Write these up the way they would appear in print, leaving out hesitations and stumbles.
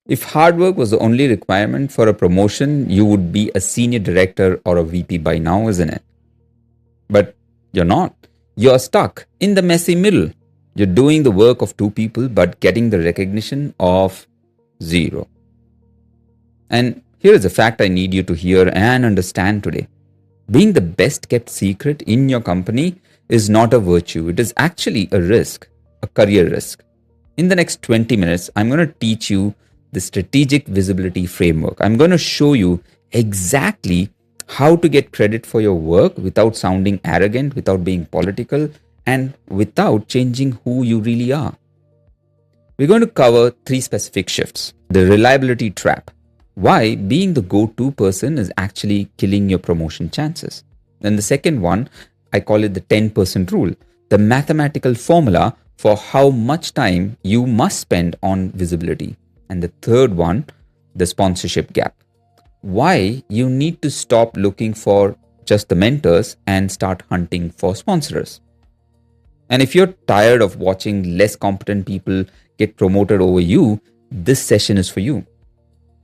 If hard work was the only requirement for a promotion, you would be a senior director or a VP by now, isn't it? But you're not. You're stuck in the messy middle. You're doing the work of two people, but getting the recognition of zero. And here is a fact I need you to hear and understand today. Being the best kept secret in your company is not a virtue. It is actually a risk, a career risk. In the next 20 minutes, I'm going to teach you the strategic visibility framework. I'm going to show you exactly how to get credit for your work without sounding arrogant, without being political, and without changing who you really are. We're going to cover 3 specific shifts. The reliability trap. Why being the go-to person is actually killing your promotion chances. And the second one, I call it the 10% rule, the mathematical formula for how much time you must spend on visibility. And the third one, the sponsorship gap. Why you need to stop looking for just the mentors and start hunting for sponsors. And if you're tired of watching less competent people get promoted over you, this session is for you.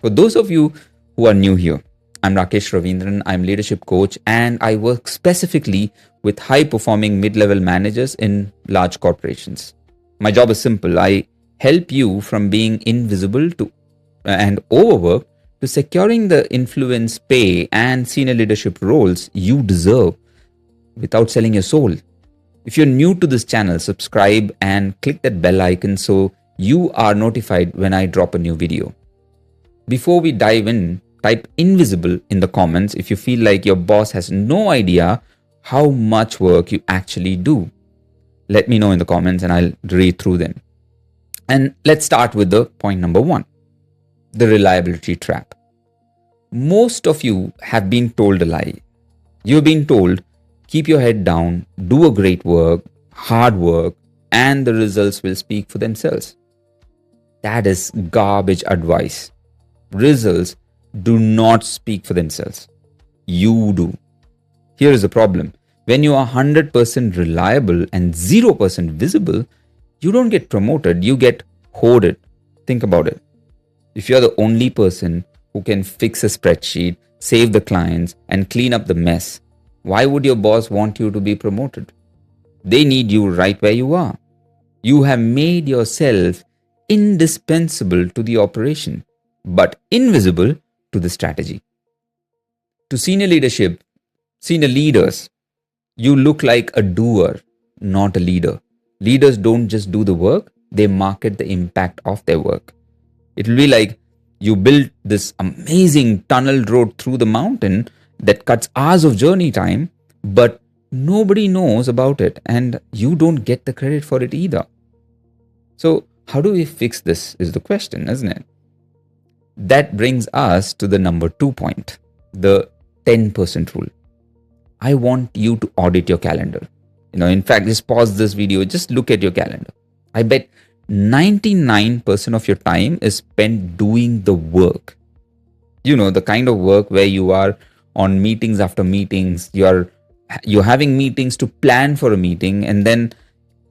For those of you who are new here, I'm Rakesh Ravindran, I'm leadership coach, and I work specifically with high-performing mid-level managers in large corporations. My job is simple. I help you from being invisible to and overworked to securing the influence, pay, and senior leadership roles you deserve without selling your soul. If you're new to this channel, subscribe and click that bell icon so you are notified when I drop a new video. Before we dive in, type invisible in the comments if you feel like your boss has no idea how much work you actually do. Let me know in the comments and I'll read through them. And let's start with the point number 1, the reliability trap. Most of you have been told a lie. You've been told, keep your head down, do a great work, hard work, and the results will speak for themselves. That is garbage advice. Results do not speak for themselves. You do. Here is the problem. When you are 100% reliable and 0% visible, you don't get promoted, you get hoarded. Think about it. If you're the only person who can fix a spreadsheet, save the clients, and clean up the mess, why would your boss want you to be promoted? They need you right where you are. You have made yourself indispensable to the operation, but invisible to the strategy. To senior leaders, you look like a doer, not a leader. Leaders don't just do the work, they market the impact of their work. It will be like you build this amazing tunnel road through the mountain that cuts hours of journey time, but nobody knows about it and you don't get the credit for it either. So how do we fix this is the question, isn't it? That brings us to the number 2 point, the 10% rule. I want you to audit your calendar. In fact, just pause this video, just look at your calendar. I bet 99% of your time is spent doing the work. The kind of work where you are on meetings after meetings, you're having meetings to plan for a meeting, and then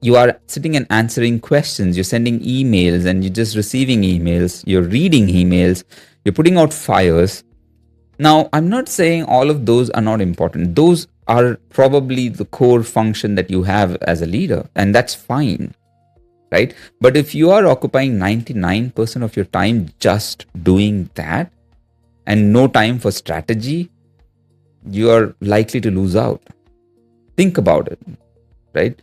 you are sitting and answering questions, you're sending emails and you're just receiving emails, you're reading emails, you're putting out fires. Now, I'm not saying all of those are not important. Those are probably the core function that you have as a leader, and that's fine, right? But if you are occupying 99% of your time just doing that and no time for strategy, you are likely to lose out. Think about it, right?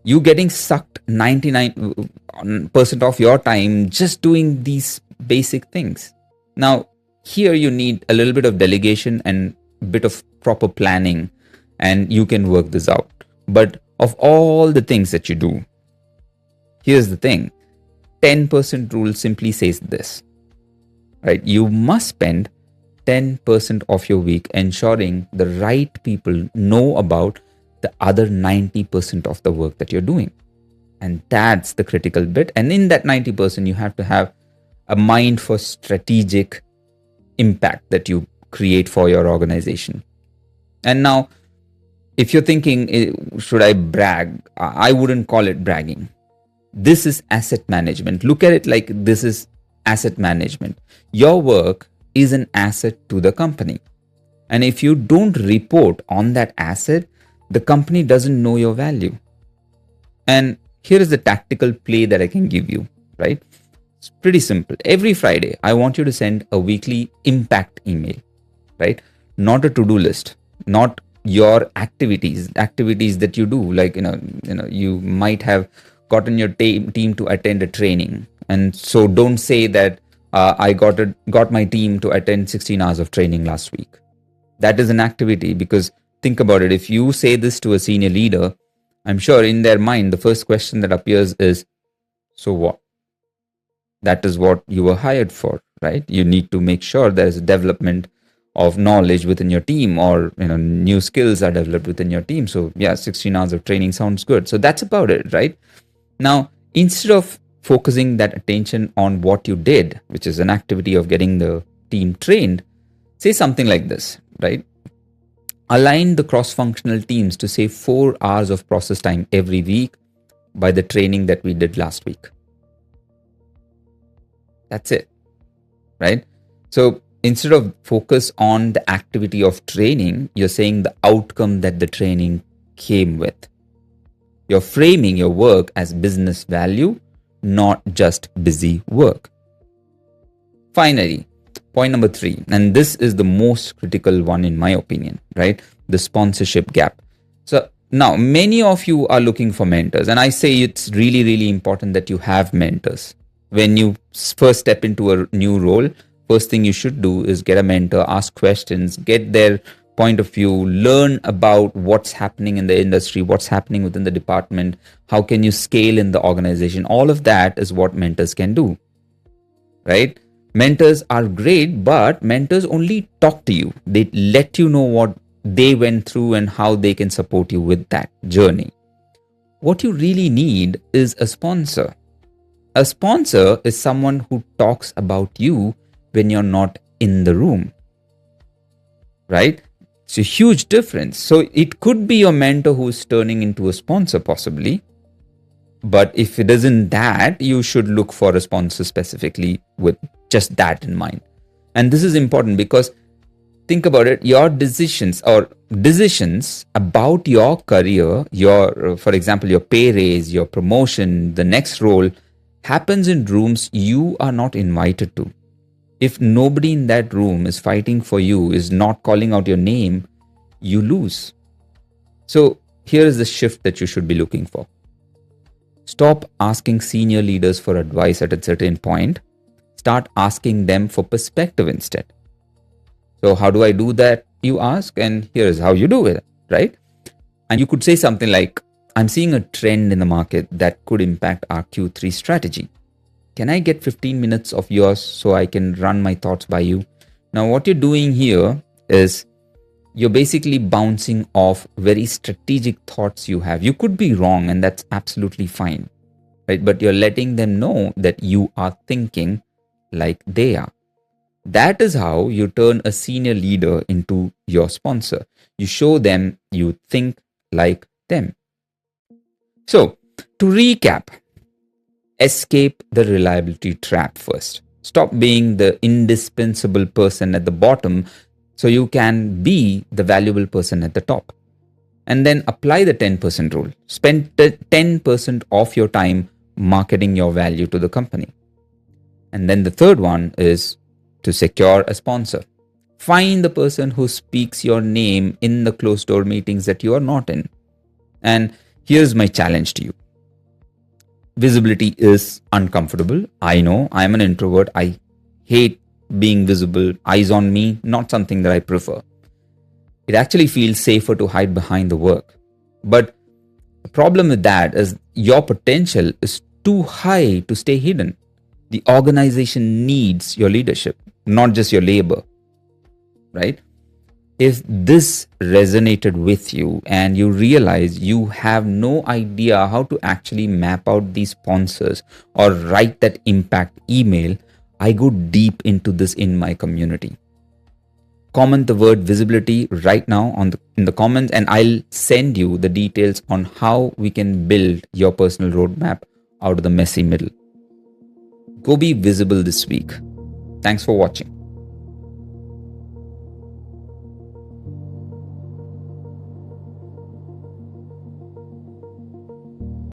You getting sucked 99% of your time just doing these basic things. Now, here you need a little bit of delegation and a bit of proper planning, and you can work this out. But of all the things that you do, here's the thing. 10% rule simply says this, right? You must spend 10% of your week ensuring the right people know about the other 90% of the work that you're doing. And that's the critical bit. And in that 90%, you have to have a mind for strategic impact that you create for your organization. And now, if you're thinking, should I brag? I wouldn't call it bragging. This is asset management. Look at it like this is asset management. Your work is an asset to the company. And if you don't report on that asset, the company doesn't know your value. And here is the tactical play that I can give you, right? It's pretty simple. Every Friday, I want you to send a weekly impact email, right? Not a to-do list, not your activities that you do. Like, you might have gotten your team to attend a training. And so don't say that I got my team to attend 16 hours of training last week. That is an activity, because think about it. If you say this to a senior leader, I'm sure in their mind, the first question that appears is, so what? That is what you were hired for, right? You need to make sure there is a development of knowledge within your team, or new skills are developed within your team. So yeah, 16 hours of training sounds good. So that's about it, right? Now, instead of focusing that attention on what you did, which is an activity of getting the team trained, say something like this, right? Align the cross-functional teams to save 4 hours of process time every week by the training that we did last week. That's it, right? So instead of focus on the activity of training, you're saying the outcome that the training came with. You're framing your work as business value, not just busy work. Finally, point number 3, and this is the most critical one in my opinion, right? The sponsorship gap. So now many of you are looking for mentors, and I say it's really, really important that you have mentors. When you first step into a new role, first thing you should do is get a mentor, ask questions, get their point of view, learn about what's happening in the industry, what's happening within the department, how can you scale in the organization. All of that is what mentors can do, right? Mentors are great, but mentors only talk to you. They let you know what they went through and how they can support you with that journey. What you really need is a sponsor. A sponsor is someone who talks about you when you're not in the room, right? It's a huge difference. So it could be your mentor who's turning into a sponsor possibly. But if it isn't that, you should look for a sponsor specifically with just that in mind. And this is important because think about it, your decisions about your career, for example, your pay raise, your promotion, the next role happens in rooms you are not invited to. If nobody in that room is fighting for you, is not calling out your name, you lose. So here is the shift that you should be looking for. Stop asking senior leaders for advice at a certain point. Start asking them for perspective instead. So how do I do that, you ask? And here's how you do it, right? And you could say something like, I'm seeing a trend in the market that could impact our Q3 strategy. Can I get 15 minutes of yours so I can run my thoughts by you? Now, what you're doing here is you're basically bouncing off very strategic thoughts you have. You could be wrong, and that's absolutely fine, right? But you're letting them know that you are thinking like they are. That is how you turn a senior leader into your sponsor. You show them you think like them. So, to recap, escape the reliability trap first. Stop being the indispensable person at the bottom so you can be the valuable person at the top. And then apply the 10% rule. Spend 10% of your time marketing your value to the company. And then the third one is to secure a sponsor. Find the person who speaks your name in the closed door meetings that you are not in. And here's my challenge to you. Visibility is uncomfortable. I know, I'm an introvert. I hate being visible, eyes on me, not something that I prefer. It actually feels safer to hide behind the work. But the problem with that is your potential is too high to stay hidden. The organization needs your leadership, not just your labor, right? If this resonated with you and you realize you have no idea how to actually map out these sponsors or write that impact email, I go deep into this in my community. Comment the word visibility right now in the comments, and I'll send you the details on how we can build your personal roadmap out of the messy middle. Go be visible this week. Thanks for watching.